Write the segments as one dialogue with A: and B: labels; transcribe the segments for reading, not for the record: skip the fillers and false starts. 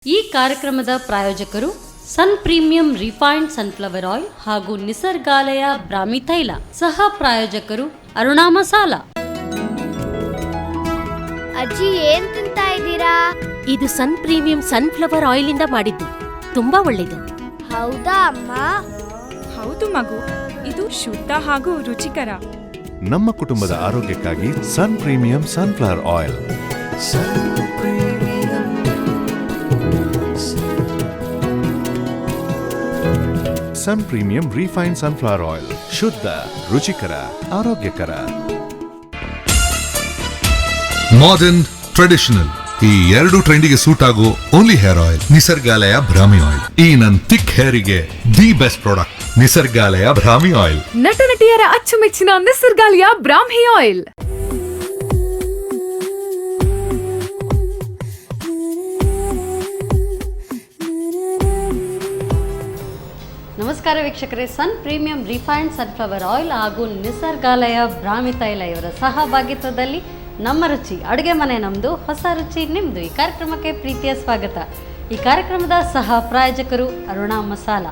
A: ಈ ಕಾರ್ಯಕ್ರಮದ ಪ್ರಾಯೋಜಕರು ಸನ್ ಪ್ರೀಮಿಯಂ ರಿಫೈನ್ಡ್ ಸನ್ಫ್ಲವರ್ ಆಯಿಲ್ ಹಾಗೂ ನಿಸರ್ಗಾಲಯ ಬ್ರಾಹ್ಮಿ ತೈಲ. ಸಹ ಪ್ರಾಯೋಜಕರು ಅರುಣಾ ಮಸಾಲ.
B: ಅಜ್ಜಿ ಏನ್ ತಿಂತಾ ಇದ್ದೀರಾ?
C: ಇದು ಸನ್ ಪ್ರೀಮಿಯಂ ಸನ್ಫ್ಲವರ್ ಆಯಿಲ್ ಇಂದ ಮಾಡಿದ್ದು, ತುಂಬಾ ಒಳ್ಳೇದು.
B: ಹೌದಾ ಅಮ್ಮ?
D: ಹೌದು ಮಗು, ಇದು ಶುದ್ಧ ಹಾಗೂ ರುಚಿಕರ.
E: ನಮ್ಮ ಕುಟುಂಬದ ಆರೋಗ್ಯಕ್ಕಾಗಿ Sun premium sunflower oil. Sun premium refined sunflower oil, ಶುದ್ಧ, ರುಚಿಕರ, ಆರೋಗ್ಯಕರ.
F: ಮಾಡರ್ನ್, ಟ್ರೆಡಿಷನಲ್, ಈ ಎರಡು ಟ್ರೆಂಡಿಗೆ ಸೂಟ್ ಆಗೋ only hair oil Nisargalaya Brahmi oil. ಈ ನನ್ ಥಿಕ್ ಹೇರಿಗೆ the best product Nisargalaya Brahmi oil.
D: ನಟ ನಟಿಯರ ಅಚ್ಚುಮೆಚ್ಚಿನ ನಿಸರ್ಗಾಲಯ ಬ್ರಾಹ್ಮಿ ಆಯಿಲ್.
A: ನಮಸ್ಕಾರ ವೀಕ್ಷಕರೇ, Sun premium refined sunflower oil ಹಾಗೂ ನಿಸರ್ಗಾಲಯ ಬ್ರಾಹ್ಮಿ ತೈಲ ಇವರ ಸಹಭಾಗಿತ್ವದಲ್ಲಿ ನಮ್ಮ ರುಚಿ ಅಡುಗೆ ಮನೆ ನಮ್ಮದು, ಹೊಸ ರುಚಿ ನಿಮ್ಮದು ಈ ಕಾರ್ಯಕ್ರಮಕ್ಕೆ ಪ್ರೀತಿಯ ಸ್ವಾಗತ. ಈ ಕಾರ್ಯಕ್ರಮದ ಸಹ ಪ್ರಾಯೋಜಕರು ಅರುಣಾ ಮಸಾಲ.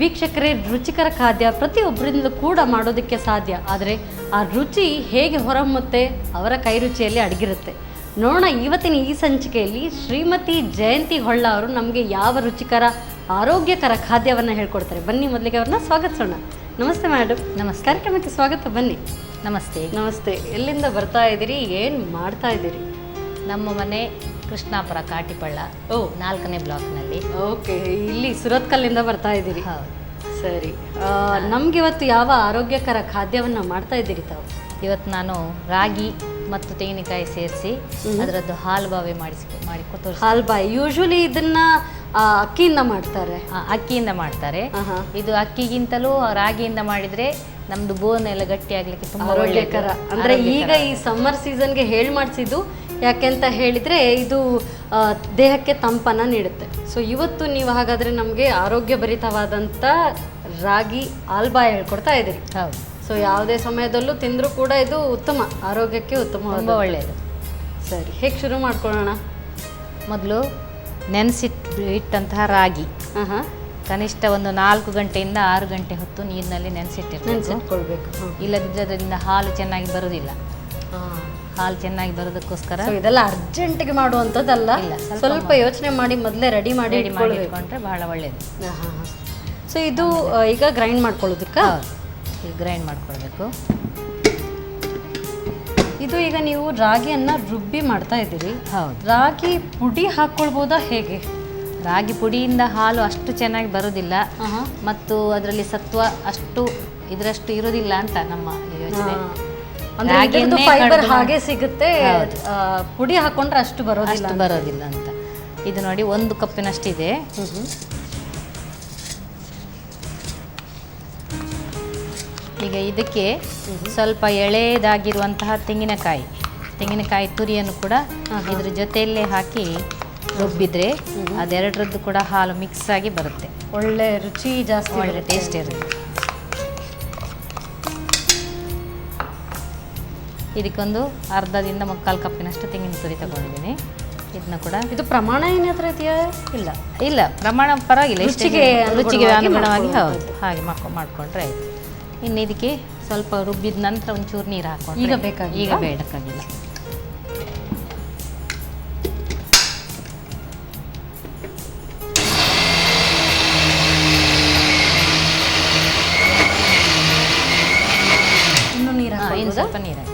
A: ವೀಕ್ಷಕರೇ, ರುಚಿಕರ ಖಾದ್ಯ ಪ್ರತಿಯೊಬ್ಬರಿಂದಲೂ ಕೂಡ ಮಾಡೋದಕ್ಕೆ ಸಾಧ್ಯ, ಆದರೆ ಆ ರುಚಿ ಹೇಗೆ ಹೊರಹೊಮ್ಮುತ್ತೆ ಅವರ ಕೈ ರುಚಿಯಲ್ಲಿ ಅಡಗಿರುತ್ತೆ. ನೋಡೋಣ ಇವತ್ತಿನ ಈ ಸಂಚಿಕೆಯಲ್ಲಿ ಶ್ರೀಮತಿ ಜಯಂತಿ ಹೊಳ್ಳ ಅವರು ನಮಗೆ ಯಾವ ರುಚಿಕರ ಆರೋಗ್ಯಕರ ಖಾದ್ಯವನ್ನು ಹೇಳ್ಕೊಡ್ತಾರೆ. ಬನ್ನಿ ಮೊದಲಿಗೆ ಅವ್ರನ್ನ ಸ್ವಾಗತಿಸೋಣ. ನಮಸ್ತೆ ಮೇಡಮ್. ನಮಸ್ತೆ. ಕಾರ್ಯಕ್ರಮಕ್ಕೆ ಸ್ವಾಗತ. ಬನ್ನಿ.
G: ನಮಸ್ತೆ.
A: ನಮಸ್ತೆ. ಎಲ್ಲಿಂದ ಬರ್ತಾ ಇದ್ದೀರಿ, ಏನು ಮಾಡ್ತಾ ಇದ್ದೀರಿ?
G: ನಮ್ಮ ಮನೆ ಕೃಷ್ಣಾಪುರ ಕಾಟಿಪಳ್ಳ, 4ನೇ ಬ್ಲಾಕ್ನಲ್ಲಿ.
A: ಓಕೆ, ಇಲ್ಲಿ ಸುರತ್ಕಲ್ಲಿಂದ ಬರ್ತಾ ಇದ್ದೀರಿ.
G: ಹೌದು.
A: ಸರಿ, ನಮ್ಗೆ ಇವತ್ತು ಯಾವ ಆರೋಗ್ಯಕರ ಖಾದ್ಯವನ್ನು ಮಾಡ್ತಾ ಇದ್ದೀರಿ ತಾವು?
G: ಇವತ್ತು ನಾನು ರಾಗಿ ಮತ್ತು ತೆಂಗಿನಕಾಯಿ ಸೇರಿಸಿ ಅದರದ್ದು ಹಾಲು ಬಾವೆ ಮಾಡಿಕೊಟ್ಟು.
A: ಹಾಲ್ಬಾಯಿ ಯೂಶುವಲಿ ಇದನ್ನ ಅಕ್ಕಿಯಿಂದ ಮಾಡ್ತಾರೆ.
G: ಅಕ್ಕಿಯಿಂದ ಮಾಡ್ತಾರೆ. ಇದು ಅಕ್ಕಿಗಿಂತಲೂ ರಾಗಿಯಿಂದ ಮಾಡಿದ್ರೆ ನಮ್ದು ಬೋನ್ ಎಲ್ಲ ಗಟ್ಟಿ ಆಗ್ಲಿಕ್ಕೆ ತುಂಬಾ
A: ಆರೋಗ್ಯಕರ. ಅಂದ್ರೆ ಈಗ ಈ ಸಮ್ಮರ್ ಸೀಸನ್ಗೆ ಹೇಳಿ ಮಾಡಿಸಿದ್ದು ಯಾಕೆಂತ ಹೇಳಿದ್ರೆ ಇದು ದೇಹಕ್ಕೆ ತಂಪನ್ನ ನೀಡುತ್ತೆ. ಸೊ ಇವತ್ತು ನೀವು ಹಾಗಾದ್ರೆ ನಮಗೆ ಆರೋಗ್ಯಭರಿತವಾದಂಥ ರಾಗಿ ಹಾಲ್ಬಾಯಿ ಹೇಳ್ಕೊಡ್ತಾ ಇದ್ದೀರಿ.
G: ಹೌದು.
A: ಸೊ ಯಾವುದೇ ಸಮಯದಲ್ಲೂ ತಿಂದರೂ ಕೂಡ ಇದು ಉತ್ತಮ, ಆರೋಗ್ಯಕ್ಕೆ ಉತ್ತಮ,
G: ತುಂಬ ಒಳ್ಳೆಯದು.
A: ಸರಿ, ಹೇಗೆ ಶುರು ಮಾಡ್ಕೊಳ್ಳೋಣ? ಮೊದಲು
G: ನೆನೆಸಿಟ್ಟಂತಹ ರಾಗಿ ಕನಿಷ್ಠ ಒಂದು 4 ಗಂಟೆಯಿಂದ 6 ಗಂಟೆ ಹೊತ್ತು ನೀರಿನಲ್ಲಿ
A: ನೆನೆಸಿಟ್ಕೊಳ್ಬೇಕು.
G: ಇಲ್ಲದಿದ್ದರಿಂದ ಹಾಲು ಚೆನ್ನಾಗಿ ಬರುವುದಿಲ್ಲ. ಹಾಲು ಚೆನ್ನಾಗಿ ಬರೋದಕ್ಕೋಸ್ಕರ
A: ಇದೆಲ್ಲ ಅರ್ಜೆಂಟ್ಗೆ ಮಾಡುವಂಥದ್ದಲ್ಲ, ಸ್ವಲ್ಪ ಯೋಚನೆ ಮಾಡಿ ಮೊದಲೇ ರೆಡಿ ಮಾಡಿ
G: ಇಟ್ಕೊಂಡ್ರೆ ಬಹಳ ಒಳ್ಳೆಯದು.
A: ಸೊ ಇದು ಈಗ ಗ್ರೈಂಡ್ ಮಾಡ್ಕೊಳ್ಳೋದಕ್ಕೆ
G: ಗ್ರೈಂಡ್ ಮಾಡ್ಕೊಳ್ಬೇಕು.
A: ಇದು ಈಗ ನೀವು ರಾಗಿಯನ್ನು ರುಬ್ಬಿ ಮಾಡ್ತಾ ಇದ್ದೀರಿ.
G: ಹೌದು.
A: ರಾಗಿ ಪುಡಿ ಹಾಕ್ಕೊಳ್ಬೋದಾ ಹೇಗೆ?
G: ರಾಗಿ ಪುಡಿಯಿಂದ ಹಾಲು ಅಷ್ಟು ಚೆನ್ನಾಗಿ ಬರೋದಿಲ್ಲ ಮತ್ತು ಅದರಲ್ಲಿ ಸತ್ವ ಅಷ್ಟು ಇದರಷ್ಟು ಇರೋದಿಲ್ಲ ಅಂತ ನಮ್ಮ ಯೋಚನೆ.
A: ಫೈಬರ್ ಹಾಗೆ ಸಿಗುತ್ತೆ, ಪುಡಿ ಹಾಕೊಂಡ್ರೆ ಅಷ್ಟು ಬರೋದಿಲ್ಲ
G: ಅಂತ. ಇದು ನೋಡಿ 1 ಕಪ್ಪಿನಷ್ಟಿದೆ. ಈಗ ಇದಕ್ಕೆ ಸ್ವಲ್ಪ ಎಳೆದಾಗಿರುವಂತಹ ತೆಂಗಿನಕಾಯಿ ತುರಿಯನ್ನು ಕೂಡ ಇದ್ರ ಜೊತೆಯಲ್ಲೇ ಹಾಕಿ ರುಬ್ಬಿದ್ರೆ ಅದೆರಡರದ್ದು ಕೂಡ ಹಾಲು ಮಿಕ್ಸ್ ಆಗಿ ಬರುತ್ತೆ.
A: ಒಳ್ಳೆ ರುಚಿ ಜಾಸ್ತಿ,
G: ಒಳ್ಳೆ ಟೇಸ್ಟ್ ಇರುತ್ತೆ. ಇದಕ್ಕೊಂದು ಅರ್ಧದಿಂದ 3/4 ಕಪ್ಪಿನಷ್ಟು ತೆಂಗಿನ ತುರಿ ತಗೊಂಡಿದ್ದೀನಿ. ಇದನ್ನ ಕೂಡ, ಇದು
A: ಪ್ರಮಾಣ ಏನಾದರೂ ಇದೆಯಾ?
G: ಇಲ್ಲ ಪ್ರಮಾಣ ಪರವಾಗಿಲ್ಲ, ರುಚಿಗೆ ಅನುಗುಣವಾಗಿ. ಹೌದು, ಹಾಗೆ ಮಾಡ್ಕೊಂಡ್ರೆ ಆಯ್ತು. ಇನ್ನು ಇದಕ್ಕೆ ಸ್ವಲ್ಪ ರುಬ್ಬಿದ ನಂತರ ಒಂಚೂರು ನೀರು ಹಾಕೊಂಡು, ಈಗ ಬೇಕಾಗಿಲ್ಲ. ಇನ್ನು ಸ್ವಲ್ಪ ನೀರು ಹಾಕಿ.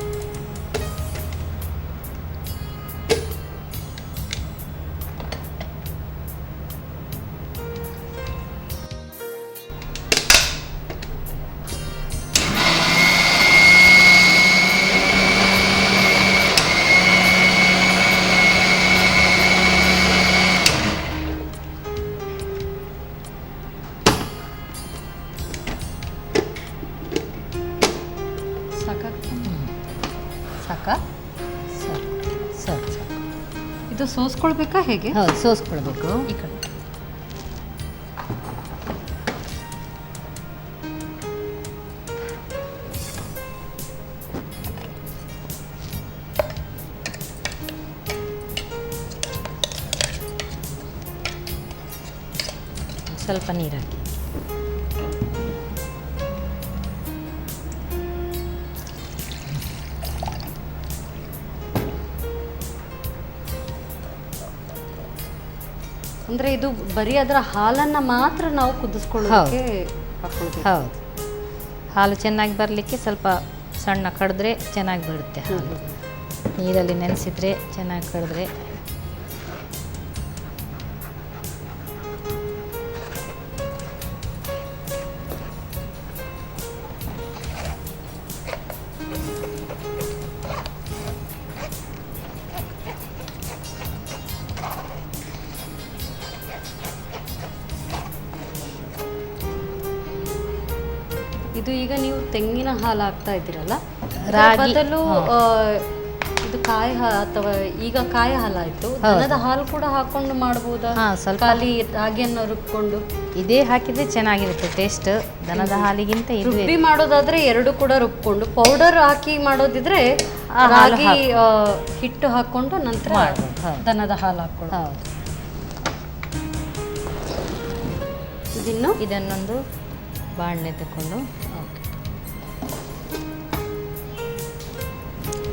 A: ಸಾಕಾ? ಸರಿ. ಇದು ಸೋಸ್ಕೊಳ್ಬೇಕಾ ಹೇಗೆ?
G: ಹೌದು, ಸೋಸ್ಕೊಳ್ಬೇಕು. ಈ ಕಡೆ ಸ್ವಲ್ಪ ನೀರು ಹಾಕಿ.
A: ಅಂದ್ರೆ ಇದು ಬರೀ ಅದರ ಹಾಲನ್ನ ಮಾತ್ರ ನಾವು ಕುದಿಸ್ಕೊಳ್ಳೋಕೆ ಹಾಕೊಳ್ತೀವಿ.
G: ಹೌದು, ಹಾಲು ಚೆನ್ನಾಗಿ ಬರಲಿಕ್ಕೆ ಸ್ವಲ್ಪ ಸಣ್ಣ ಕಡಿದ್ರೆ ಚೆನ್ನಾಗಿ ಬರುತ್ತೆ ಹಾಲು. ನೀರಲ್ಲಿ ನೆನೆಸಿದ್ರೆ ಚೆನ್ನಾಗಿ ಕಡಿದ್ರೆ.
A: ಇದು ಈಗ ನೀವು ತೆಂಗಿನ ಹಾಲು ಹಾಕ್ತಾ ಇದ್ದೀರಲ್ಲ,
G: ರಾಗಿ
A: ಬದಲು ಇದು ಕಾಯಿ ಅಥವಾ ಈಗ ಕಾಯಿ ಹಾಲಾಯ್ತು, ದನದ ಹಾಲು ಕೂಡ ಹಾಕೊಂಡು ಮಾಡಬಹುದಾ?
G: ಸ್ವಲ್ಪ
A: ಖಾಲಿ ರಾಗಿಯನ್ನು ರುಬ್ಕೊಂಡು
G: ಇದೇ ಹಾಕಿದ್ರೆ ಚೆನ್ನಾಗಿರುತ್ತೆ ಟೇಸ್ಟ್. ದನದ ಹಾಲಿಗಿಂತ ಇದು
A: ರುಬ್ಬಿ ಮಾಡೋದಾದ್ರೆ ಎರಡು ಕೂಡ ರುಬ್ಕೊಂಡು, ಪೌಡರ್ ಹಾಕಿ ಮಾಡೋದಿದ್ರೆ ರಾಗಿ ಹಿಟ್ಟು ಹಾಕೊಂಡು ನಂತರ ದನದ ಹಾಲು ಹಾಕೊಂಡು.
G: ಹೌದು. ಇದನ್ನೊಂದು ಬಾಣಲೆ ತಗೊಂಡು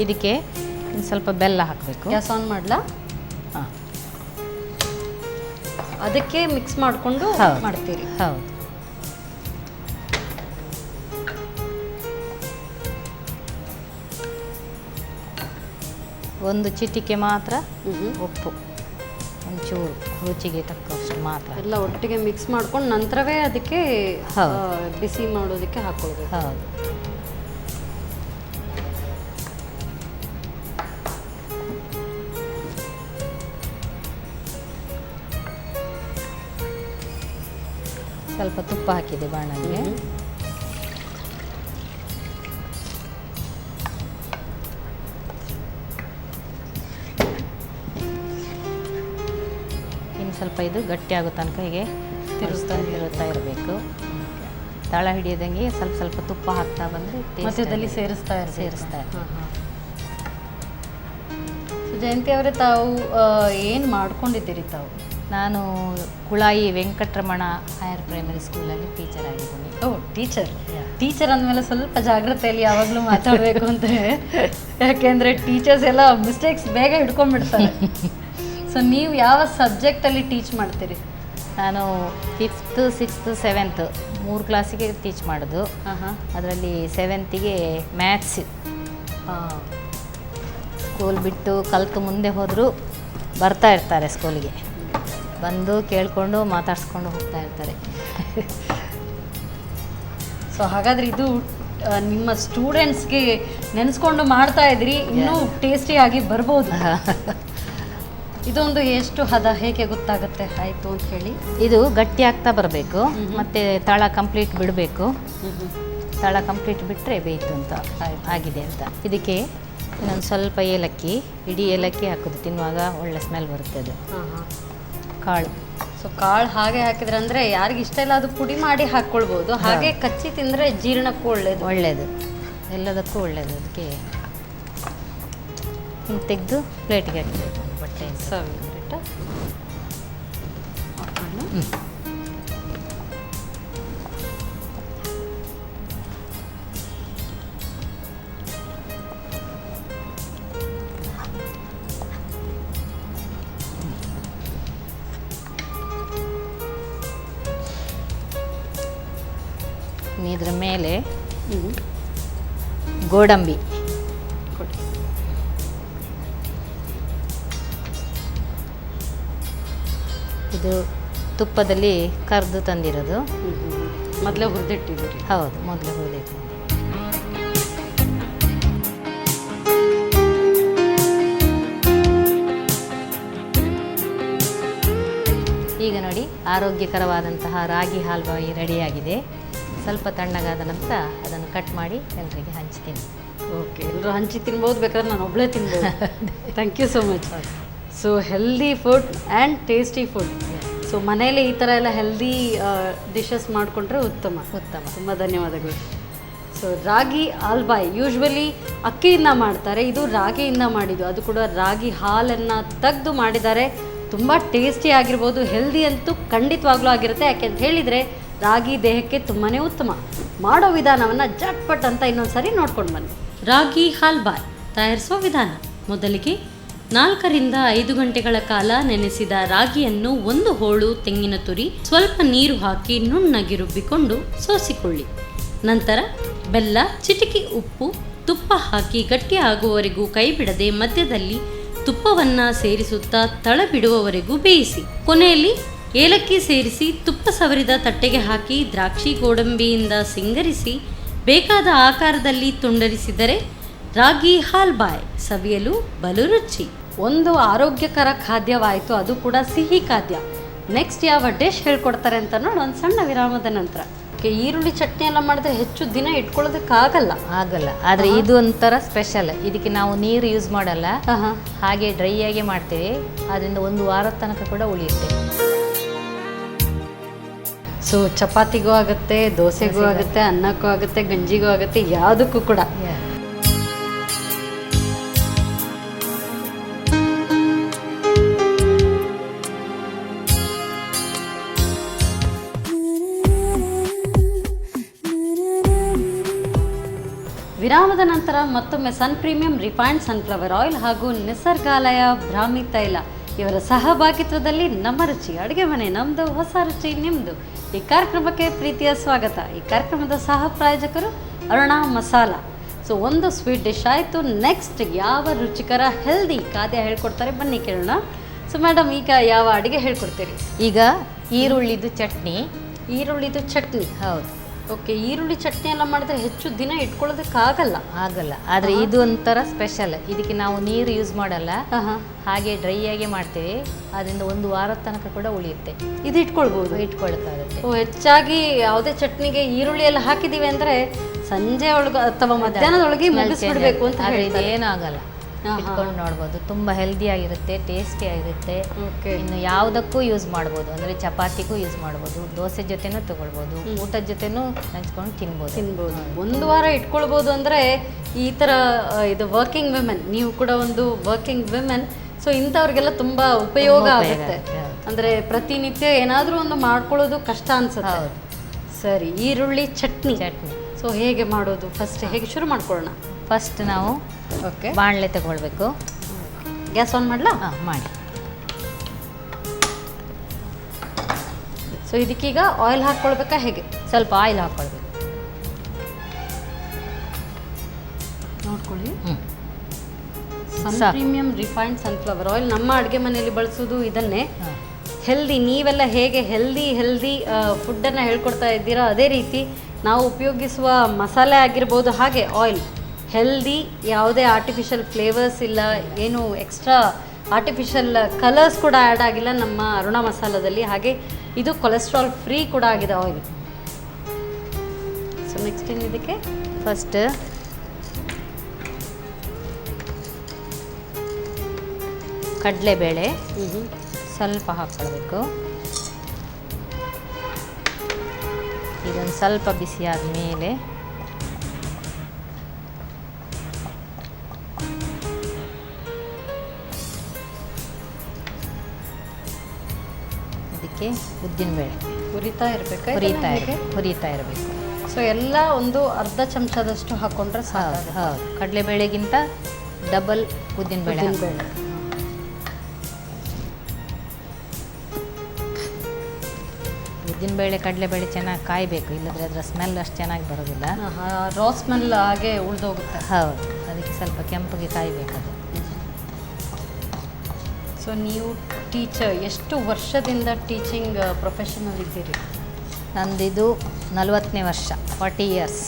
G: ಇದಕ್ಕೆ ಸ್ವಲ್ಪ ಬೆಲ್ಲ ಹಾಕಬೇಕು.
A: ಗ್ಯಾಸ್ ಆನ್ ಮಾಡ್ಲಾ?
G: ಹಾಂ,
A: ಅದಕ್ಕೆ ಮಿಕ್ಸ್ ಮಾಡಿಕೊಂಡು ಮಾಡ್ತೀರಿ?
G: ಹೌದು. ಒಂದು ಚಿಟಿಕೆ ಮಾತ್ರ ಉಪ್ಪು, ಒಂಚೂರು ರುಚಿಗೆ ತಕ್ಕಷ್ಟು ಮಾತ್ರ.
A: ಎಲ್ಲ ಒಟ್ಟಿಗೆ ಮಿಕ್ಸ್ ಮಾಡ್ಕೊಂಡು ನಂತರವೇ ಅದಕ್ಕೆ ಬಿಸಿ ಮಾಡೋದಕ್ಕೆ ಹಾಕೊಳ್ಬೇಕು.
G: ಹೌದು. ಸ್ವಲ್ಪ ತುಪ್ಪ ಹಾಕಿದೆ ಬಾಣಲಿಗೆ. ಇನ್ನು ಸ್ವಲ್ಪ ಇದು ಗಟ್ಟಿಯಾಗೋ ತನಕ ಹೀಗೆ ತಿರುಗ್ತಾ ಇರಬೇಕು. ತಳ ಹಿಡಿಯೋದಂಗೆ ಸ್ವಲ್ಪ ಸ್ವಲ್ಪ ತುಪ್ಪ ಹಾಕ್ತಾ ಬಂದರೆ
A: ಮಧ್ಯದಲ್ಲಿ ಸೇರಿಸ್ತಾ
G: ಸೇರಿಸ್ತಾ
A: ಜಯಂತಿ ಅವರೇ, ತಾವು ಏನು ಮಾಡ್ಕೊಂಡಿದ್ದೀರಿ ತಾವು?
G: ನಾನು ಕುಳಾಯಿ ವೆಂಕಟರಮಣ ಹೈಯರ್ ಪ್ರೈಮರಿ ಸ್ಕೂಲಲ್ಲಿ ಟೀಚರ್ ಆಗಿದ್ದೀನಿ.
A: ಟೀಚರ್ ಅಂದಮೇಲೆ ಸ್ವಲ್ಪ ಜಾಗ್ರತೆಯಲ್ಲಿ ಯಾವಾಗಲೂ ಮಾತಾಡಬೇಕು ಅಂತ, ಯಾಕೆಂದರೆ ಟೀಚರ್ಸ್ ಎಲ್ಲ ಮಿಸ್ಟೇಕ್ಸ್ ಬೇಗ ಹಿಡ್ಕೊಂಡ್ಬಿಡ್ತಾರೆ. ಸೊ ನೀವು ಯಾವ ಸಬ್ಜೆಕ್ಟಲ್ಲಿ ಟೀಚ್ ಮಾಡ್ತೀರಿ?
G: ನಾನು 5th 6th 7th 3 ಕ್ಲಾಸಿಗೆ ಟೀಚ್ ಮಾಡೋದು. ಅದರಲ್ಲಿ 7th ಮ್ಯಾಥ್ಸ್. ಸ್ಕೂಲ್ ಬಿಟ್ಟು ಕಲಿತು ಮುಂದೆ ಹೋದರೂ ಬರ್ತಾ ಇರ್ತಾರೆ ಸ್ಕೂಲಿಗೆ, ಬಂದು ಕೇಳಿಕೊಂಡು ಮಾತಾಡಿಸ್ಕೊಂಡು ಹೋಗ್ತಾ ಇರ್ತಾರೆ.
A: ಸೊ ಹಾಗಾದರೆ ಇದು ನಿಮ್ಮ ಸ್ಟೂಡೆಂಟ್ಸ್ಗೆ ನೆನೆಸ್ಕೊಂಡು ಮಾಡ್ತಾ ಇದ್ರಿ, ಇನ್ನೂ ಟೇಸ್ಟಿಯಾಗಿ ಬರ್ಬೋದು. ಇದೊಂದು ಎಷ್ಟು ಹದ ಹೇಗೆ ಗೊತ್ತಾಗುತ್ತೆ ಆಯಿತು ಅಂತ ಹೇಳಿ?
G: ಇದು ಗಟ್ಟಿ ಆಗ್ತಾ ಬರಬೇಕು, ಮತ್ತು ತಳ ಕಂಪ್ಲೀಟ್ ಬಿಡಬೇಕು. ತಳ ಕಂಪ್ಲೀಟ್ ಬಿಟ್ಟರೆ ಬೇಯಿತು ಅಂತ ಆಗಿದೆ ಅಂತ. ಇದಕ್ಕೆ ಇನ್ನೊಂದು ಸ್ವಲ್ಪ ಏಲಕ್ಕಿ, ಇಡೀ ಏಲಕ್ಕಿ ಹಾಕೋದು, ತಿನ್ನುವಾಗ ಒಳ್ಳೆ ಸ್ಮೆಲ್ ಬರುತ್ತೆ ಅದು. ಕಾಳು.
A: ಸೊ ಕಾಳು ಹಾಗೆ ಹಾಕಿದ್ರೆ ಅಂದರೆ ಯಾರಿಗೆ ಇಷ್ಟ ಇಲ್ಲ ಅದು ಪುಡಿ ಮಾಡಿ ಹಾಕ್ಕೊಳ್ಬೋದು. ಹಾಗೆ ಕಚ್ಚಿ ತಿಂದರೆ ಜೀರ್ಣಕ್ಕೂ ಒಳ್ಳೆಯದು,
G: ಎಲ್ಲದಕ್ಕೂ ಒಳ್ಳೆಯದು. ಅದಕ್ಕೆ ಹಿಂಗೆ ತೆಗೆದು ಪ್ಲೇಟಿಗೆ ಹಾಕಬೇಕು. ಬಟ್ಟೆ
A: ಸರ್ವಿಟ್ಟು
G: ಇದ್ರ ಮೇಲೆ ಗೋಡಂಬಿ, ಇದು ತುಪ್ಪದಲ್ಲಿ ಕರೆದು ತಂದಿರೋದು.
A: ಮೊದಲೇ ಹುರಿದಿಟ್ಟಿದ್ದೀರಿ?
G: ಹೌದು, ಮೊದಲೇ ಹುರಿದಿಟ್ಟಿದ್ದೀನಿ. ಈಗ ನೋಡಿ, ಆರೋಗ್ಯಕರವಾದಂತಹ ರಾಗಿ ಹಾಲ್ವಾಯಿ ರೆಡಿಯಾಗಿದೆ. ಸ್ವಲ್ಪ ತಣ್ಣಗಾದ ನಂತರ ಅದನ್ನು ಕಟ್ ಮಾಡಿ ಎಲ್ಲರಿಗೆ ಹಂಚ್ತೀನಿ.
A: ಓಕೆ, ಎಲ್ಲರೂ ಹಂಚಿ ತಿನ್ಬೋದು, ಬೇಕಾದ್ರೆ ನಾನು ಒಬ್ಬಳೇ ತಿನ್ಬೋದು. Thank you so much. So healthy food and tasty food. So ಮನೇಲಿ ಈ ಥರ ಎಲ್ಲ ಹೆಲ್ದಿ ಡಿಶಸ್ ಮಾಡಿಕೊಂಡ್ರೆ ಉತ್ತಮ. ತುಂಬ ಧನ್ಯವಾದಗಳು. ಸೊ ರಾಗಿ ಹಾಲ್ವಾಯಿ ಯೂಶ್ವಲಿ ಅಕ್ಕಿಯಿಂದ ಮಾಡ್ತಾರೆ, ಇದು ರಾಗಿಯಿಂದ ಮಾಡಿದ್ದು. ಅದು ಕೂಡ ರಾಗಿ ಹಾಲನ್ನು ತೆಗೆದು ಮಾಡಿದ್ದಾರೆ. ತುಂಬ ಟೇಸ್ಟಿ ಆಗಿರ್ಬೋದು, ಹೆಲ್ದಿ ಅಂತೂ ಖಂಡಿತವಾಗ್ಲೂ ಆಗಿರುತ್ತೆ. ಯಾಕೆಂತ ಹೇಳಿದರೆ ರಾಗಿ ದೇಹಕ್ಕೆ ತುಂಬಾ ಉತ್ತಮ. ಮಾಡೋ ವಿಧಾನವನ್ನು ಜಟ್ಪಟ್ ಅಂತ ಇನ್ನೊಂದು ನೋಡ್ಕೊಂಡು ಬನ್ನಿ. ರಾಗಿ ಹಾಲ್ಬಾಯ್ ತಯಾರಿಸೋ ವಿಧಾನ. ಮೊದಲಿಗೆ 4 ರಿಂದ 5 ಗಂಟೆಗಳ ಕಾಲ ನೆನೆಸಿದ ರಾಗಿಯನ್ನು 1 ಹೋಳು ತೆಂಗಿನ ತುರಿ ಸ್ವಲ್ಪ ನೀರು ಹಾಕಿ ನುಣ್ಣಗೆ ರುಬ್ಬಿಕೊಂಡು ಸೋಸಿಕೊಳ್ಳಿ. ನಂತರ ಬೆಲ್ಲ, ಚಿಟಿಕೆ ಉಪ್ಪು, ತುಪ್ಪ ಹಾಕಿ ಗಟ್ಟಿ ಆಗುವವರೆಗೂ ಕೈ ಬಿಡದೆ ಮಧ್ಯದಲ್ಲಿ ತುಪ್ಪವನ್ನು ಸೇರಿಸುತ್ತಾ ತಳ ಬಿಡುವವರೆಗೂ ಬೇಯಿಸಿ. ಕೊನೆಯಲ್ಲಿ ಏಲಕ್ಕಿ ಸೇರಿಸಿ ತುಪ್ಪ ಸವರಿದ ತಟ್ಟೆಗೆ ಹಾಕಿ ದ್ರಾಕ್ಷಿ ಗೋಡಂಬಿಯಿಂದ ಸಿಂಗರಿಸಿ ಬೇಕಾದ ಆಕಾರದಲ್ಲಿ ತುಂಡರಿಸಿದರೆ ರಾಗಿ ಹಾಲ್ಬಾಯ್ ಸವಿಯಲು ಬಲು ರುಚಿ. ಒಂದು ಆರೋಗ್ಯಕರ ಖಾದ್ಯವಾಯಿತು, ಅದು ಕೂಡ ಸಿಹಿ ಖಾದ್ಯ. ನೆಕ್ಸ್ಟ್ ಯಾವ ಡಿಶ್ ಹೇಳ್ಕೊಡ್ತಾರೆ ಅಂತ ನೋಡಿ ಒಂದು ಸಣ್ಣ ವಿರಾಮದ ನಂತರ. ಈರುಳ್ಳಿ ಚಟ್ನಿ ಎಲ್ಲ ಮಾಡಿದ್ರೆ ಹೆಚ್ಚು ದಿನ ಇಟ್ಕೊಳ್ಳೋದಕ್ಕಾಗಲ್ಲ.
G: ಆದರೆ ಇದು ಒಂಥರ ಸ್ಪೆಷಲ್. ಇದಕ್ಕೆ ನಾವು ನೀರು ಯೂಸ್ ಮಾಡಲ್ಲ, ಹಾಗೆ ಡ್ರೈ ಆಗಿ ಮಾಡ್ತೇವೆ. ಅದರಿಂದ 1 ವಾರದ ತನಕ ಕೂಡ ಉಳಿಯುತ್ತೆ.
A: ಸೊ ಚಪಾತಿಗೂ ಆಗುತ್ತೆ, ದೋಸೆಗೂ ಆಗುತ್ತೆ, ಅನ್ನಕ್ಕೂ ಆಗುತ್ತೆ, ಗಂಜಿಗೂ ಆಗುತ್ತೆ, ಯಾವುದಕ್ಕೂ ಕೂಡ. ವಿರಾಮದ ನಂತರ ಮತ್ತೊಮ್ಮೆ ಸನ್ ಪ್ರೀಮಿಯಂ ರಿಫೈನ್ಡ್ ಸನ್ಫ್ಲವರ್ ಆಯಿಲ್ ಹಾಗೂ ನಿಸರ್ಗಾಲಯ ಬ್ರಾಹ್ಮಿ ತೈಲ ಇವರ ಸಹಭಾಗಿತ್ವದಲ್ಲಿ ನಮ್ಮ ರುಚಿ ಅಡುಗೆ ಮನೆ ನಮ್ಮದು, ಹೊಸ ರುಚಿ ನಿಮ್ಮದು ಈ ಕಾರ್ಯಕ್ರಮಕ್ಕೆ ಪ್ರೀತಿಯ ಸ್ವಾಗತ. ಈ ಕಾರ್ಯಕ್ರಮದ ಸಹ ಪ್ರಾಯೋಜಕರು ಅರುಣಾ ಮಸಾಲಾ. ಸೊ ಒಂದು ಸ್ವೀಟ್ ಡಿಶ್ ಆಯಿತು. ನೆಕ್ಸ್ಟ್ ಯಾವ ರುಚಿಕರ ಹೆಲ್ದಿ ಖಾದ್ಯ ಹೇಳ್ಕೊಡ್ತಾರೆ ಬನ್ನಿ ಕೇಳೋಣ. ಸೊ ಮೇಡಮ್, ಈಗ ಯಾವ ಅಡುಗೆ ಹೇಳ್ಕೊಡ್ತೀರಿ?
G: ಈಗ ಈರುಳ್ಳಿದು ಚಟ್ನಿ.
A: ಈರುಳ್ಳಿದು ಚಟ್ನಿ,
G: ಹೌದು.
A: ಓಕೆ. ಈರುಳ್ಳಿ ಚಟ್ನಿ ಎಲ್ಲ ಮಾಡಿದ್ರೆ ಹೆಚ್ಚು ದಿನ ಇಟ್ಕೊಳ್ಳೋದಕ್ಕಾಗಲ್ಲ.
G: ಆದರೆ ಇದು ಒಂಥರ ಸ್ಪೆಷಲ್. ಇದಕ್ಕೆ ನಾವು ನೀರು ಯೂಸ್ ಮಾಡಲ್ಲ, ಹಾಗೆ ಡ್ರೈ ಆಗಿ ಮಾಡ್ತೇವೆ. ಅದರಿಂದ 1 ವಾರದ ತನಕ ಕೂಡ ಉಳಿಯುತ್ತೆ.
A: ಇದು ಇಟ್ಕೊಳ್ಬೇಕಾಗುತ್ತೆ. ಹೆಚ್ಚಾಗಿ ಯಾವುದೇ ಚಟ್ನಿಗೆ ಈರುಳ್ಳಿ ಎಲ್ಲ ಹಾಕಿದೀವಿ ಅಂದ್ರೆ ಸಂಜೆ ಒಳಗೆ ಅಥವಾ ಮಧ್ಯಾಹ್ನದೊಳಗೆ ಮುಗಿಸ್ಬಿಡ್ಬೇಕು ಅಂತ ಹೇಳ್ತಾರೆ.
G: ಏನಾಗಲ್ಲ, ಇಟ್ಕೊಂಡು ನೋಡ್ಬೋದು. ತುಂಬ ಹೆಲ್ದಿ ಆಗಿರುತ್ತೆ, ಟೇಸ್ಟಿ ಆಗಿರುತ್ತೆ. ಇನ್ನು ಯಾವುದಕ್ಕೂ ಯೂಸ್ ಮಾಡ್ಬೋದು. ಅಂದರೆ ಚಪಾತಿಗೂ ಯೂಸ್ ಮಾಡ್ಬೋದು, ದೋಸೆ ಜೊತೆನೂ ತಗೊಳ್ಬೋದು, ಊಟದ ಜೊತೆನೂ ಹಂಚ್ಕೊಂಡು ತಿನ್ಬೋದು.
A: 1 ವಾರ ಇಟ್ಕೊಳ್ಬೋದು. ಅಂದರೆ ಈ ಥರ ಇದು ವರ್ಕಿಂಗ್ ವಿಮೆನ್, ನೀವು ಕೂಡ ಒಂದು ವರ್ಕಿಂಗ್ ವಿಮೆನ್. ಸೊ ಇಂಥವ್ರಿಗೆಲ್ಲ ತುಂಬ ಉಪಯೋಗ ಆಗುತ್ತೆ. ಅಂದರೆ ಪ್ರತಿನಿತ್ಯ ಏನಾದರೂ ಒಂದು ಮಾಡ್ಕೊಳ್ಳೋದು ಕಷ್ಟ ಅನ್ಸುತ್ತೆ. ಸರಿ, ಈರುಳ್ಳಿ ಚಟ್ನಿ. ಸೊ ಹೇಗೆ ಮಾಡೋದು? ಫಸ್ಟ್ ಹೇಗೆ ಶುರು ಮಾಡ್ಕೊಳ್ಳೋಣ?
G: ಫಸ್ಟ್ ನಾವು ಬಾಣಲೆ ತಗೊಳ್ಬೇಕು.
A: ಗ್ಯಾಸ್ ಆನ್ ಮಾಡಲಾ?
G: ಮಾಡಿ.
A: ಸೊ ಇದಕ್ಕೀಗ ಆಯಿಲ್ ಹಾಕ್ಕೊಳ್ಬೇಕಾ ಹೇಗೆ?
G: ಸ್ವಲ್ಪ ಆಯಿಲ್ ಹಾಕ್ಕೊಳ್ಬೇಕು.
A: ನೋಡ್ಕೊಳ್ಳಿ. ಸನ್ ಪ್ರೀಮಿಯಂ ರಿಫೈನ್ಡ್ ಸನ್ಫ್ಲವರ್ ಆಯಿಲ್ ನಮ್ಮ ಅಡುಗೆ ಮನೆಯಲ್ಲಿ ಬಳಸೋದು ಇದನ್ನೇ. ಹೆಲ್ದಿ, ನೀವೆಲ್ಲ ಹೇಗೆ ಹೆಲ್ದಿ ಫುಡ್ಡನ್ನು ಹೇಳ್ಕೊಡ್ತಾ ಇದ್ದೀರಾ, ಅದೇ ರೀತಿ ನಾವು ಉಪಯೋಗಿಸುವ ಮಸಾಲೆ ಆಗಿರ್ಬೋದು, ಹಾಗೆ ಆಯಿಲ್ ಹೆಲ್ದಿ, ಯಾವುದೇ ಆರ್ಟಿಫಿಷಿಯಲ್ ಫ್ಲೇವರ್ಸ್ ಇಲ್ಲ, ಏನು ಎಕ್ಸ್ಟ್ರಾ ಆರ್ಟಿಫಿಷಿಯಲ್ ಕಲರ್ಸ್ ಕೂಡ ಆ್ಯಡ್ ಆಗಿಲ್ಲ ನಮ್ಮ ಅರುಣಾ ಮಸಾಲದಲ್ಲಿ. ಹಾಗೆ ಇದು ಕೊಲೆಸ್ಟ್ರಾಲ್ ಫ್ರೀ ಕೂಡ ಆಗಿದೆ ಆಯಿಲ್. ಸೊ ನೆಕ್ಸ್ಟ್ ಏನು ಇದಕ್ಕೆ?
G: ಫಸ್ಟ್ ಕಡಲೆಬೇಳೆ ಸ್ವಲ್ಪ ಹಾಕ್ಕೊಳ್ಬೇಕು. ಇದೊಂದು ಸ್ವಲ್ಪ ಬಿಸಿ ಆದಮೇಲೆ ಇದಕ್ಕೆ ಉದ್ದಿನಬೇಳೆ
A: ಹುರಿತಾ ಇರಬೇಕು. ಸೊ ಎಲ್ಲ ಒಂದು ಅರ್ಧ ಚಮಚದಷ್ಟು ಹಾಕ್ಕೊಂಡ್ರೆ ಸಾಕು.
G: ಹೌದು, ಕಡಲೆಬೇಳೆಗಿಂತ ಡಬಲ್ ಉದ್ದಿನಬೇಳೆ. ಉದ್ದಿನಬೇಳೆ ಕಡಲೆಬೇಳೆ ಚೆನ್ನಾಗಿ ಕಾಯಬೇಕು, ಇಲ್ಲದ್ರೆ ಅದರ ಸ್ಮೆಲ್ ಅಷ್ಟು ಚೆನ್ನಾಗಿ ಬರೋದಿಲ್ಲ.
A: ರಾ ಸ್ಮೆಲ್ ಹಾಗೆ ಉಳಿದೋಗುತ್ತೆ.
G: ಹೌದು, ಅದಕ್ಕೆ ಸ್ವಲ್ಪ ಕೆಂಪಗೆ ಕಾಯಬೇಕು ಅದು.
A: ಸೊ ನೀವು ಟೀಚರ್, ಎಷ್ಟು ವರ್ಷದಿಂದ ಟೀಚಿಂಗ್ ಪ್ರೊಫೆಷನಲ್ ಇದ್ದೀರಿ?
G: ನಂದಿದು 40ನೇ ವರ್ಷ, 40 ಇಯರ್ಸ್.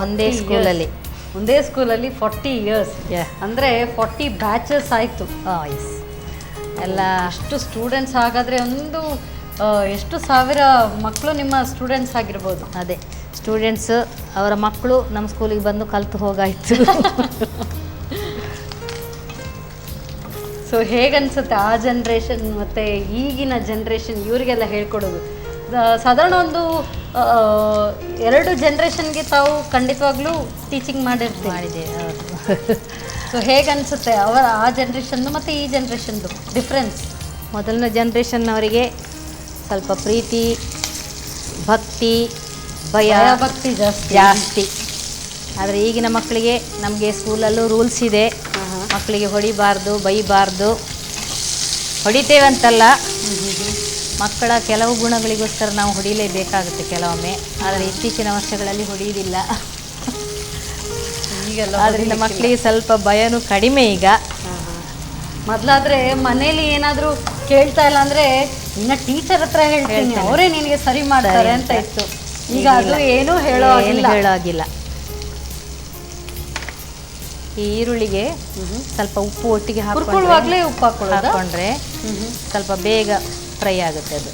A: ಒಂದೇ ಸ್ಕೂಲಲ್ಲಿ 40 ಇಯರ್ಸ್ ಅಂದರೆ 40 ಬ್ಯಾಚಸ್ ಆಯಿತು.
G: ಎಸ್, ಎಲ್ಲ
A: ಅಷ್ಟು ಸ್ಟೂಡೆಂಟ್ಸ್. ಹಾಗಾದರೆ ಒಂದು ಎಷ್ಟು ಸಾವಿರ ಮಕ್ಕಳು ನಿಮ್ಮ ಸ್ಟೂಡೆಂಟ್ಸ್ ಆಗಿರ್ಬೋದು?
G: ಅದೇ ಸ್ಟೂಡೆಂಟ್ಸ್, ಅವರ ಮಕ್ಕಳು ನಮ್ಮ ಸ್ಕೂಲಿಗೆ ಬಂದು ಕಲಿತು ಹೋಗಾಯಿತು.
A: ಸೊ ಹೇಗನ್ಸುತ್ತೆ ಆ ಜನ್ರೇಷನ್ ಮತ್ತು ಈಗಿನ ಜನ್ರೇಷನ್ ಇವರಿಗೆಲ್ಲ ಹೇಳ್ಕೊಡೋದು? ಸಾಧಾರಣ ಒಂದು 2 ಜನ್ರೇಷನ್ಗೆ ತಾವು ಖಂಡಿತವಾಗ್ಲೂ ಟೀಚಿಂಗ್ ಮಾಡಿದೆ.
G: ಹೌದು.
A: ಸೊ ಹೇಗನ್ಸುತ್ತೆ ಆ ಜನ್ರೇಷನ್ದು ಮತ್ತು ಈ ಜನ್ರೇಷನ್ದು ಡಿಫ್ರೆನ್ಸ್?
G: ಮೊದಲಿನ ಜನ್ರೇಷನ್ನವರಿಗೆ ಸ್ವಲ್ಪ ಪ್ರೀತಿ, ಭಕ್ತಿ, ಭಯ
A: ಭಕ್ತಿ
G: ಜಾಸ್ತಿ. ಆದರೆ ಈಗಿನ ಮಕ್ಕಳಿಗೆ ನಮಗೆ ಸ್ಕೂಲಲ್ಲೂ ರೂಲ್ಸ್ ಇದೆ, ಮಕ್ಕಳಿಗೆ ಹೊಡಿಬಾರ್ದು, ಬೈಬಾರ್ದು. ಹೊಡಿತೇವಂತಲ್ಲ, ಮಕ್ಕಳ ಕೆಲವು ಗುಣಗಳಿಗೋಸ್ಕರ ನಾವು ಹೊಡಿಲೇಬೇಕಾಗುತ್ತೆ ಕೆಲವೊಮ್ಮೆ. ಆದರೆ ಇತ್ತೀಚಿನ ವರ್ಷಗಳಲ್ಲಿ ಹೊಡೆಯುವುದಿಲ್ಲ.
A: ಈಗೆಲ್ಲ
G: ಆದ್ದರಿಂದ ಮಕ್ಕಳಿಗೆ ಸ್ವಲ್ಪ ಭಯನೂ ಕಡಿಮೆ ಈಗ.
A: ಮೊದಲಾದ್ರೆ ಮನೇಲಿ ಏನಾದರೂ ಕೇಳ್ತಾ ಇಲ್ಲ ಅಂದರೆ ಇನ್ನು ಟೀಚರ್ ಹತ್ರ ಹೇಳ್ತೀನಿ, ಅವರೇ ನಿನಗೆ ಸರಿ ಮಾಡ್ತಾರೆ ಅಂತ ಇತ್ತು. ಈಗ ಅದು ಏನೂ ಹೇಳೋ
G: ಹಾಗಿಲ್ಲ. ಈ ಈರುಳ್ಳಿಗೆ ಸ್ವಲ್ಪ ಉಪ್ಪು ಒಟ್ಟಿಗೆ
A: ಹುರ್ಕೊಳ್ಳುವಾಗಲೇ ಉಪ್ಪು
G: ಹಾಕೊಂಡ್ರೆ ಸ್ವಲ್ಪ ಬೇಗ ಫ್ರೈ ಆಗುತ್ತೆ ಅದು.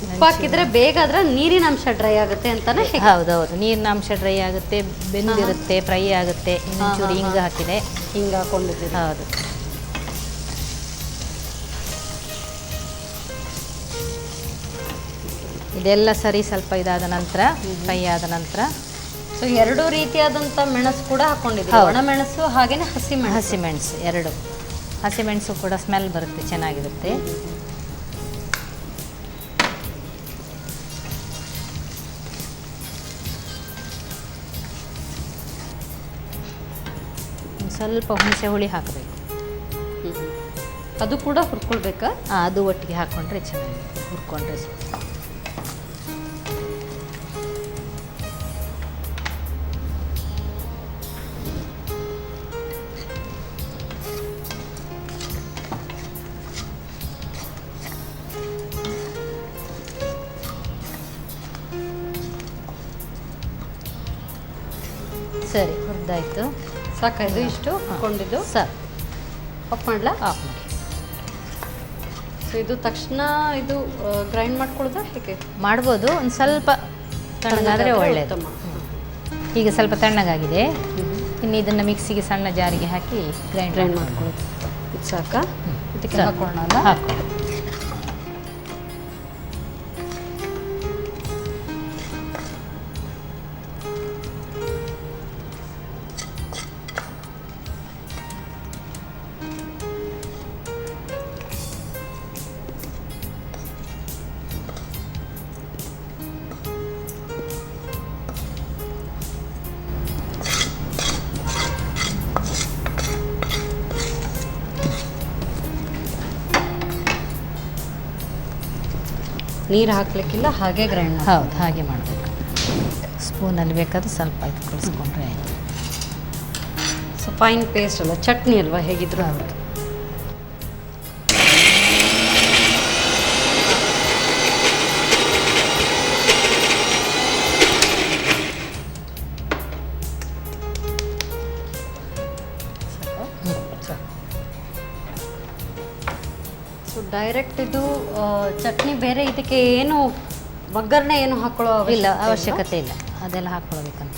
A: ಉಪ್ಪು ಹಾಕಿದ್ರೆ ಬೇಗ ಅದರ ನೀರಿನ ಅಂಶ ಡ್ರೈ ಆಗುತ್ತೆ ಅಂತಾನೆ.
G: ಹೌದೌದು, ನೀರಿನ ಅಂಶ ಡ್ರೈ ಆಗುತ್ತೆ, ಬೆಂದಿರುತ್ತೆ, ಫ್ರೈ ಆಗುತ್ತೆ. ಇನ್ನೊಂಚೂರು ಹಿಂಗ ಹಾಕಿದೆ,
A: ಹಿಂಗ ಹಾಕೊಂಡಿದ್ದೀವಿ.
G: ಹೌದು. ಇದೆಲ್ಲ ಸರಿ ಸ್ವಲ್ಪ ಇದಾದ ನಂತರ, ಫ್ರೈ ಆದ ನಂತರ
A: ಸೊ ಎರಡು ರೀತಿಯಾದಂಥ ಮೆಣಸು ಕೂಡ ಹಾಕೊಂಡಿದ್ದೀವಿ, ಒಣಮೆಣಸು ಹಾಗೇನೆ
G: ಹಸಿಮೆಣಸು ಎರಡು. ಹಸಿಮೆಣಸು ಕೂಡ ಸ್ಮೆಲ್ ಬರುತ್ತೆ, ಚೆನ್ನಾಗಿರುತ್ತೆ. ಸ್ವಲ್ಪ ಹುಣಸೆ ಹುಳಿ ಹಾಕಬೇಕು,
A: ಅದು ಕೂಡ ಹುರ್ಕೊಳ್ಬೇಕಾ?
G: ಅದು ಒಟ್ಟಿಗೆ ಹಾಕ್ಕೊಂಡ್ರೆ ಚೆನ್ನಾಗಿ ಹುರ್ಕೊಂಡ್ರೆ. ಸರಿ, ಹುರಿದಾಯ್ತು,
A: ಸಾಕಾಯ್ತು. ಇಷ್ಟು ಹಾಕೊಂಡಿದ್ದು
G: ಸರ್
A: ಆಫ್ ಮಾಡಲಾ?
G: ಆಫ್ ಮಾಡಿ.
A: ಸೊ ಇದು ತಕ್ಷಣ ಇದು ಗ್ರೈಂಡ್ ಮಾಡ್ಕೊಳ್ಳೋದಾ ಹೇಗೆ?
G: ಮಾಡ್ಬೋದು, ಒಂದು ಸ್ವಲ್ಪ ತಣ್ಣಗಾದರೆ ಒಳ್ಳೆಯದು. ಈಗ ಸ್ವಲ್ಪ ತಣ್ಣಗಾಗಿದೆ, ಇನ್ನು ಇದನ್ನು ಮಿಕ್ಸಿಗೆ ಸಣ್ಣ ಜಾರಿಗೆ ಹಾಕಿ ಗ್ರೈಂಡ್ ಮಾಡ್ಕೊಳ್ಳೋದು.
A: ಇದು ಸಾಕಾ? ಇದಕ್ಕೆ ಹಾಕೊಳ್ಳೋಣ.
G: ಹಾಕೊಳ್ಳಿ.
A: ನೀರು ಹಾಕ್ಲಿಕ್ಕಿಲ್ಲ, ಹಾಗೆ ಗ್ರೈಂಡ್.
G: ಹೌದು, ಹಾಗೆ ಮಾಡಬೇಕು. ಸ್ಪೂನಲ್ಲಿ ಬೇಕಾದ್ರೆ ಸ್ವಲ್ಪ ಇದು ಕಳಿಸ್ಕೊಂಡ್ರೆ ಆಯಿತು.
A: ಸೊ ಫೈನ್ ಪೇಸ್ಟ್ ಅಲ್ಲ, ಚಟ್ನಿ ಅಲ್ವಾ ಹೇಗಿದ್ರು?
G: ಹೌದು.
A: ಸೊ ಡೈರೆಕ್ಟ್ ಇದು ಚಟ್ನಿ ಬೇರೆ, ಇದಕ್ಕೆ ಏನು ಒಗ್ಗರಣೆ ಏನು ಹಾಕೊಳ್ಳೋ
G: ಇಲ್ಲ, ಅವಶ್ಯಕತೆ ಇಲ್ಲ. ಅದೆಲ್ಲ ಹಾಕ್ಕೊಳ್ಬೇಕಂತ.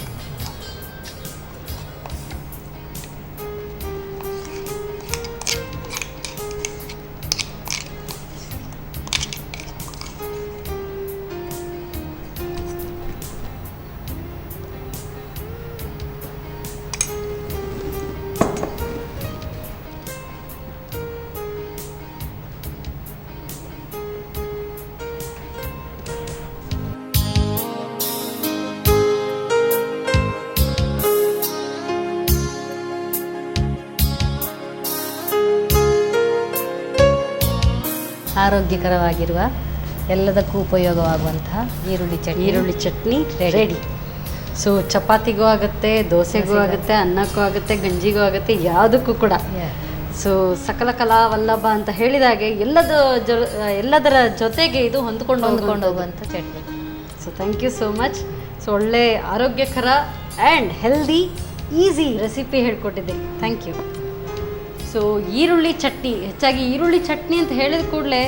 G: ಆರೋಗ್ಯಕರವಾಗಿರುವ ಎಲ್ಲದಕ್ಕೂ ಉಪಯೋಗವಾಗುವಂತಹ ಈರುಳ್ಳಿ ಚಟ್ನಿ ರೆಡಿ.
A: ಸೊ ಚಪಾತಿಗೂ ಆಗುತ್ತೆ, ದೋಸೆಗೂ ಆಗುತ್ತೆ, ಅನ್ನಕ್ಕೂ ಆಗುತ್ತೆ, ಗಂಜಿಗೂ ಆಗುತ್ತೆ, ಯಾವುದಕ್ಕೂ ಕೂಡ. ಸೊ ಸಕಲ ಕಲಾ ವಲ್ಲಭ ಅಂತ ಹೇಳಿದಾಗೆ ಎಲ್ಲದರ ಜೊತೆಗೆ ಇದು ಹೊಂದ್ಕೊಂಡು
G: ಹೋಗುವಂಥ chutney.
A: So thank you so much. So ಒಳ್ಳೆ ಆರೋಗ್ಯಕರ ಆ್ಯಂಡ್ ಹೆಲ್ದಿ ಈಸಿ ರೆಸಿಪಿ ಹೇಳ್ಕೊಟ್ಟಿದ್ದೀರಿ, ಥ್ಯಾಂಕ್ ಯು. ಸೊ ಈರುಳ್ಳಿ ಚಟ್ನಿ, ಹೆಚ್ಚಾಗಿ ಈರುಳ್ಳಿ ಚಟ್ನಿ ಅಂತ ಹೇಳಿದ ಕೂಡಲೇ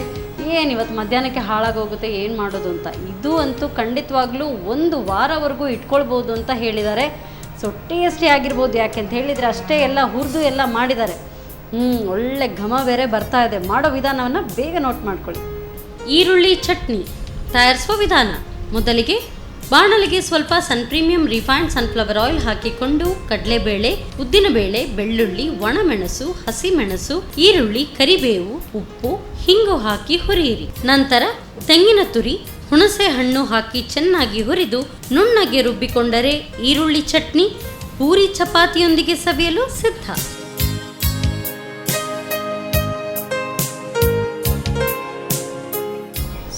A: ಏನು ಇವತ್ತು ಮಧ್ಯಾಹ್ನಕ್ಕೆ ಹಾಳಾಗೋಗುತ್ತೆ, ಏನು ಮಾಡೋದು ಅಂತ. ಇದು ಅಂತೂ ಖಂಡಿತವಾಗ್ಲೂ 1 ವಾರವರೆಗೂ ಇಟ್ಕೊಳ್ಬೋದು ಅಂತ ಹೇಳಿದ್ದಾರೆ. ಸೊ ಟೇಸ್ಟಿ ಆಗಿರ್ಬೋದು, ಯಾಕೆ ಅಂತ ಹೇಳಿದರೆ ಅಷ್ಟೇ ಎಲ್ಲ ಹುರಿದು ಎಲ್ಲ ಮಾಡಿದ್ದಾರೆ. ಒಳ್ಳೆ ಘಮ ಬೇರೆ ಬರ್ತಾ ಇದೆ. ಮಾಡೋ ವಿಧಾನವನ್ನು ಬೇಗ ನೋಟ್ ಮಾಡ್ಕೊಳ್ಳಿ. ಈರುಳ್ಳಿ ಚಟ್ನಿ ತಯಾರಿಸುವ ವಿಧಾನ: ಮೊದಲಿಗೆ ಬಾಣಲಿಗೆ ಸ್ವಲ್ಪ ಸನ್ ಪ್ರೀಮಿಯಂ ರಿಫೈನ್ಡ್ ಸನ್ಫ್ಲವರ್ ಆಯಿಲ್ ಹಾಕಿಕೊಂಡು ಕಡಲೆಬೇಳೆ, ಉದ್ದಿನಬೇಳೆ, ಬೆಳ್ಳುಳ್ಳಿ, ಒಣಮೆಣಸು, ಹಸಿಮೆಣಸು, ಈರುಳ್ಳಿ, ಕರಿಬೇವು, ಉಪ್ಪು, ಹಿಂಗು ಹಾಕಿ ಹುರಿಯಿರಿ. ನಂತರ ತೆಂಗಿನ ತುರಿ, ಹುಣಸೆ ಹಣ್ಣು ಹಾಕಿ ಚೆನ್ನಾಗಿ ಹುರಿದು ನುಣ್ಣಗೆ ರುಬ್ಬಿಕೊಂಡರೆ ಈರುಳ್ಳಿ ಚಟ್ನಿ ಪೂರಿ ಚಪಾತಿಯೊಂದಿಗೆ ಸವಿಯಲು ಸಿದ್ಧ.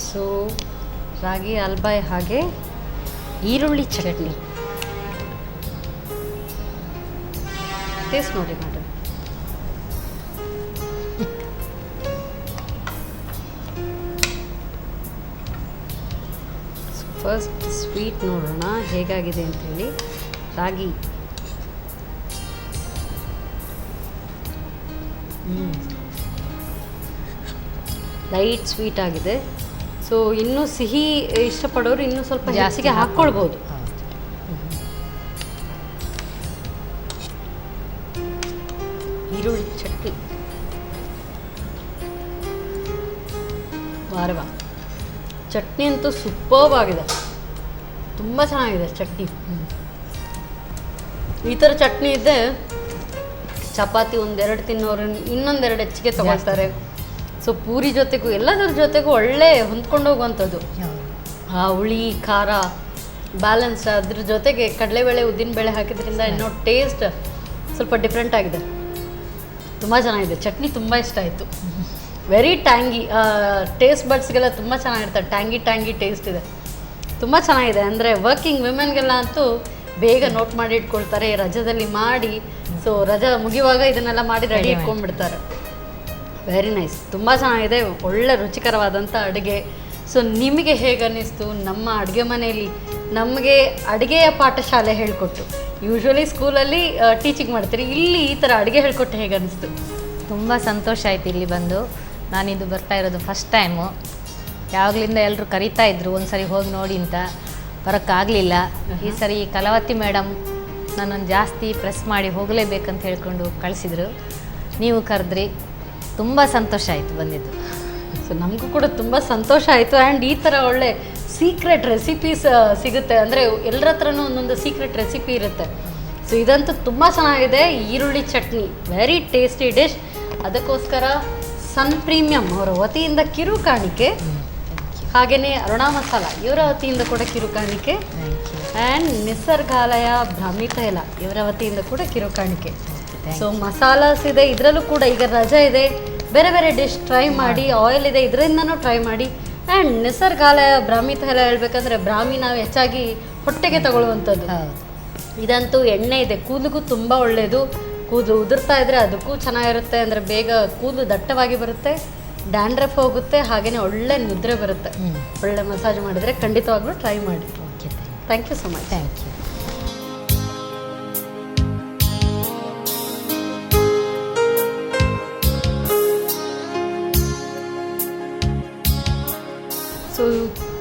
A: ಸೊ ರಾಗಿ ಹಲ್ವಾಯ್ ಹಾಗೆ ಈರುಳ್ಳಿ ಚಟ್ನಿ ಟೇಸ್ಟ್ ನೋಡಿ ಮೇಡಮ್. ಫಸ್ಟ್ ಸ್ವೀಟ್ ನೋಡೋಣ ಹೇಗಾಗಿದೆ ಅಂಥೇಳಿ. ರಾಗಿ ಲೈಟ್ ಸ್ವೀಟ್ ಆಗಿದೆ. ಸೊ ಇನ್ನೂ ಸಿಹಿ ಇಷ್ಟಪಡೋರು ಇನ್ನೂ ಸ್ವಲ್ಪ ಜಾಸ್ತಿಗೆ ಹಾಕ್ಕೊಳ್ಬೋದು. ಈರುಳ್ಳಿ ಚಟ್ನಿ ವಾರವಾ, ಚಟ್ನಿ ಅಂತೂ ಸೂಪರ್ಬ್ ಆಗಿದೆ, ತುಂಬ ಚೆನ್ನಾಗಿದೆ ಚಟ್ನಿ. ಈ ಥರ ಚಟ್ನಿ ಇದ್ದರೆ ಚಪಾತಿ ಒಂದೆರಡು ತಿನ್ನೋರು ಇನ್ನೊಂದೆರಡು ಹೆಚ್ಚಿಗೆ ತಗೊಳ್ತಾರೆ. ಸೊ ಪೂರಿ ಜೊತೆಗೂ ಎಲ್ಲದರ ಜೊತೆಗೂ ಒಳ್ಳೆ ಹೊಂದ್ಕೊಂಡು ಹೋಗುವಂಥದ್ದು. ಆ ಹುಳಿ ಖಾರ ಬ್ಯಾಲೆನ್ಸ್, ಅದ್ರ ಜೊತೆಗೆ ಕಡಲೆಬೇಳೆ ಉದ್ದಿನಬೇಳೆ ಹಾಕಿದ್ರಿಂದ ಇನ್ನೂ ಟೇಸ್ಟ್ ಸ್ವಲ್ಪ ಡಿಫ್ರೆಂಟ್ ಆಗಿದೆ. ತುಂಬ ಚೆನ್ನಾಗಿದೆ ಚಟ್ನಿ, ತುಂಬ ಇಷ್ಟ ಆಯಿತು. ವೆರಿ ಟ್ಯಾಂಗಿ, ಟೇಸ್ಟ್ ಬಡ್ಸ್ಗೆಲ್ಲ ತುಂಬ ಚೆನ್ನಾಗಿರ್ತಾರೆ. ಟ್ಯಾಂಗಿ ಟೇಸ್ಟ್ ಇದೆ, ತುಂಬ ಚೆನ್ನಾಗಿದೆ. ಅಂದರೆ ವರ್ಕಿಂಗ್ ವಿಮೆನ್ಗೆಲ್ಲ ಅಂತೂ ಬೇಗ ನೋಟ್ ಮಾಡಿ ಇಟ್ಕೊಳ್ತಾರೆ, ರಜದಲ್ಲಿ ಮಾಡಿ. ಸೊ ರಜಾ ಮುಗಿಯುವಾಗ ಇದನ್ನೆಲ್ಲ ಮಾಡಿ ರೆಡಿ ಇಟ್ಕೊಂಡ್ಬಿಡ್ತಾರೆ. ವೆರಿ ನೈಸ್, ತುಂಬ ಚೆನ್ನಾಗಿದೆ, ಒಳ್ಳೆ ರುಚಿಕರವಾದಂಥ ಅಡುಗೆ. ಸೊ ನಿಮಗೆ ಹೇಗೆ ಅನ್ನಿಸ್ತು? ನಮ್ಮ ಅಡುಗೆ ಮನೆಯಲ್ಲಿ ನಮಗೆ ಅಡುಗೆಯ ಪಾಠಶಾಲೆ ಹೇಳಿಕೊಟ್ಟು, ಯೂಶ್ವಲಿ ಸ್ಕೂಲಲ್ಲಿ ಟೀಚಿಂಗ್ ಮಾಡ್ತೀರಿ, ಇಲ್ಲಿ ಈ ಥರ ಅಡುಗೆ ಹೇಳಿಕೊಟ್ಟು ಹೇಗೆ ಅನ್ನಿಸ್ತು?
G: ತುಂಬ ಸಂತೋಷ ಆಯಿತು ಇಲ್ಲಿ ಬಂದು. ನಾನಿದು ಬರ್ತಾ ಇರೋದು ಫಸ್ಟ್ ಟೈಮು. ಯಾವಾಗಲಿಂದ ಎಲ್ಲರೂ ಕರೀತಾ ಇದ್ರು ಒಂದು ಸರಿ ಹೋಗಿ ನೋಡಿ ಅಂತ, ಬರೋಕ್ಕಾಗಲಿಲ್ಲ. ಈ ಸರಿ ಕಲಾವತಿ ಮೇಡಮ್ ನನ್ನನ್ನು ಜಾಸ್ತಿ ಪ್ರೆಸ್ ಮಾಡಿ ಹೋಗಲೇಬೇಕಂತ ಹೇಳ್ಕೊಂಡು ಕಳಿಸಿದ್ರು. ನೀವು ಕರೆದ್ರಿ, ತುಂಬ ಸಂತೋಷ ಆಯಿತು ಬಂದಿದ್ದು.
A: ಸೊ ನಮಗೂ ಕೂಡ ತುಂಬ ಸಂತೋಷ ಆಯಿತು. ಆ್ಯಂಡ್ ಈ ಥರ ಒಳ್ಳೆ ಸೀಕ್ರೆಟ್ ರೆಸಿಪೀಸ್ ಸಿಗುತ್ತೆ, ಅಂದರೆ ಎಲ್ಲರ ಹತ್ರನೂ ಒಂದೊಂದು ಸೀಕ್ರೆಟ್ ರೆಸಿಪಿ ಇರುತ್ತೆ. ಸೊ ಇದಂತೂ ತುಂಬ ಚೆನ್ನಾಗಿದೆ. ಈರುಳ್ಳಿ ಚಟ್ನಿ ವೆರಿ ಟೇಸ್ಟಿ ಡಿಶ್. ಅದಕ್ಕೋಸ್ಕರ ಸನ್ ಪ್ರೀಮಿಯಂ ಅವರ ವತಿಯಿಂದ ಕಿರು ಕಾಣಿಕೆ, ಹಾಗೆಯೇ ಅರುಣಾ ಮಸಾಲ ಇವರ ವತಿಯಿಂದ ಕೂಡ ಕಿರು ಕಾಣಿಕೆ, ಆ್ಯಂಡ್ ನಿಸರ್ಗಾಲಯ ಬ್ರಾಹ್ಮಿ ತೈಲ ಇವರ ವತಿಯಿಂದ ಕೂಡ ಕಿರು ಕಾಣಿಕೆ. ಸೊ ಮಸಾಲಾಸ್ ಇದೆ, ಇದರಲ್ಲೂ ಕೂಡ ಈಗ ರಜೆ ಇದೆ, ಬೇರೆ ಬೇರೆ ಡಿಶ್ ಟ್ರೈ ಮಾಡಿ. ಆಯಿಲ್ ಇದೆ, ಇದರಿಂದನೂ ಟ್ರೈ ಮಾಡಿ. ಆ್ಯಂಡ್ ನಿಸರ್ಗಾಲಯ ಬ್ರಾಹ್ಮಿ ತೈಲ ಹೇಳ್ಬೇಕಂದ್ರೆ ಬ್ರಾಹ್ಮಿ ನಾವು ಹೆಚ್ಚಾಗಿ ಹೊಟ್ಟೆಗೆ ತಗೊಳ್ಳುವಂಥದ್ದು. ಇದಂತೂ ಎಣ್ಣೆ ಇದೆ, ಕೂದಲಿಗೂ ತುಂಬ ಒಳ್ಳೆಯದು. ಕೂದಲು ಉದುರ್ತಾ ಇದ್ದರೆ ಅದಕ್ಕೂ ಚೆನ್ನಾಗಿರುತ್ತೆ, ಅಂದರೆ ಬೇಗ ಕೂದಲು ದಟ್ಟವಾಗಿ ಬರುತ್ತೆ, ಡ್ಯಾಂಡ್ರಫ್ ಹೋಗುತ್ತೆ, ಹಾಗೆಯೇ ಒಳ್ಳೆ ನಿದ್ರೆ ಬರುತ್ತೆ. ಒಳ್ಳೆ ಮಸಾಜ್ ಮಾಡಿದರೆ ಖಂಡಿತವಾಗ್ಲೂ ಟ್ರೈ ಮಾಡಿ.
G: Okay,
A: thank you so much.
G: Thank you.
A: So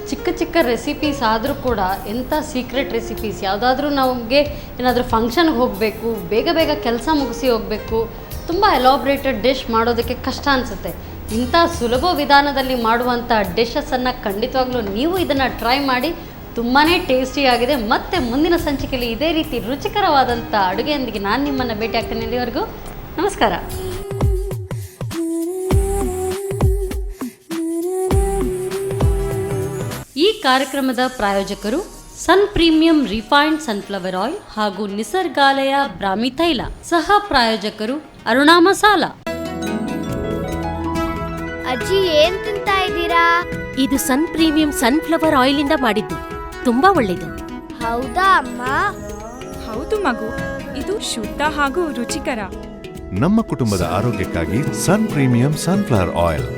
A: ಚಿಕ್ಕ ಚಿಕ್ಕ ರೆಸಿಪೀಸ್ ಆದರೂ ಕೂಡ ಎಂಥ ಸೀಕ್ರೆಟ್ ರೆಸಿಪೀಸ್, ಯಾವುದಾದ್ರೂ ನಮಗೆ ಏನಾದರೂ ಫಂಕ್ಷನ್ಗೆ ಹೋಗಬೇಕು, ಬೇಗ ಬೇಗ ಕೆಲಸ ಮುಗಿಸಿ ಹೋಗಬೇಕು, ತುಂಬ ಎಲಾಬ್ರೇಟೆಡ್ ಡಿಶ್ ಮಾಡೋದಕ್ಕೆ ಕಷ್ಟ ಅನಿಸುತ್ತೆ. ಇಂಥ ಸುಲಭ ವಿಧಾನದಲ್ಲಿ ಮಾಡುವಂಥ ಡಿಶಸ್ಸನ್ನು ಖಂಡಿತವಾಗ್ಲೂ ನೀವು ಇದನ್ನು ಟ್ರೈ ಮಾಡಿ. ತುಂಬಾ ಟೇಸ್ಟಿಯಾಗಿದೆ. ಮತ್ತು ಮುಂದಿನ ಸಂಚಿಕೆಯಲ್ಲಿ ಇದೇ ರೀತಿ ರುಚಿಕರವಾದಂಥ ಅಡುಗೆಯೊಂದಿಗೆ ನಾನು ನಿಮ್ಮನ್ನು ಭೇಟಿ ಆಗ್ತೇನೆ. ಇಲ್ಲಿವರೆಗೂ ನಮಸ್ಕಾರ. ಈ ಕಾರ್ಯಕ್ರಮದ ಪ್ರಾಯೋಜಕರು ಸನ್ ಪ್ರೀಮಿಯಂ ರಿಫೈನ್ಡ್ ಸನ್ಫ್ಲವರ್ ಆಯಿಲ್ ಹಾಗೂ ನಿಸರ್ಗಾಲಯ ಬ್ರಾಹ್ಮಿ ತೈಲ. ಸಹ ಪ್ರಾಯೋಜಕರು ಅರುಣಾ ಮಸಾಲ.
B: ಅಜ್ಜಿ ಏನ್ ತಿಂತಾ ಇದ್ದೀರಾ?
C: ಇದು ಸನ್ ಪ್ರೀಮಿಯಂ ಸನ್ಫ್ಲವರ್ ಆಯಿಲಿಂದ ಮಾಡಿದ್ದು, ತುಂಬಾ ಒಳ್ಳೆಯದು.
B: ಹೌದಾ ಅಮ್ಮ?
D: ಹೌದು ಮಗು, ಇದು ಶುದ್ಧ ಹಾಗೂ ರುಚಿಕರ.
E: ನಮ್ಮ ಕುಟುಂಬದ ಆರೋಗ್ಯಕ್ಕಾಗಿ Sun premium sunflower oil.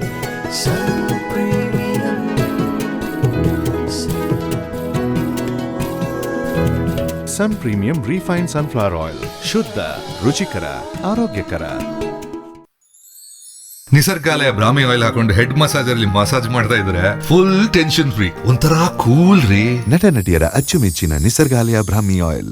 E: Sun premium refined sunflower oil, ಶುದ್ಧ, ರುಚಿಕರ, ಆರೋಗ್ಯಕರ.
F: ನಿಸರ್ಗಾಲಯ ಬ್ರಾಹ್ಮಿ ಆಯಿಲ್ ಹಾಕೊಂಡು ಹೆಡ್ ಮಸಾಜರ್ ಅಲ್ಲಿ ಮಸಾಜ್ ಮಾಡ್ತಾ ಇದ್ರೆ ಫುಲ್ ಟೆನ್ಷನ್ ಫ್ರೀ, ಒಂಥರ ಕೂಲ್ ರೀ.
E: ನಟ ನಟಿಯರ ಅಚ್ಚುಮೆಚ್ಚಿನ ನಿಸರ್ಗಾಲಯ ಬ್ರಾಹ್ಮಿ ಆಯಿಲ್.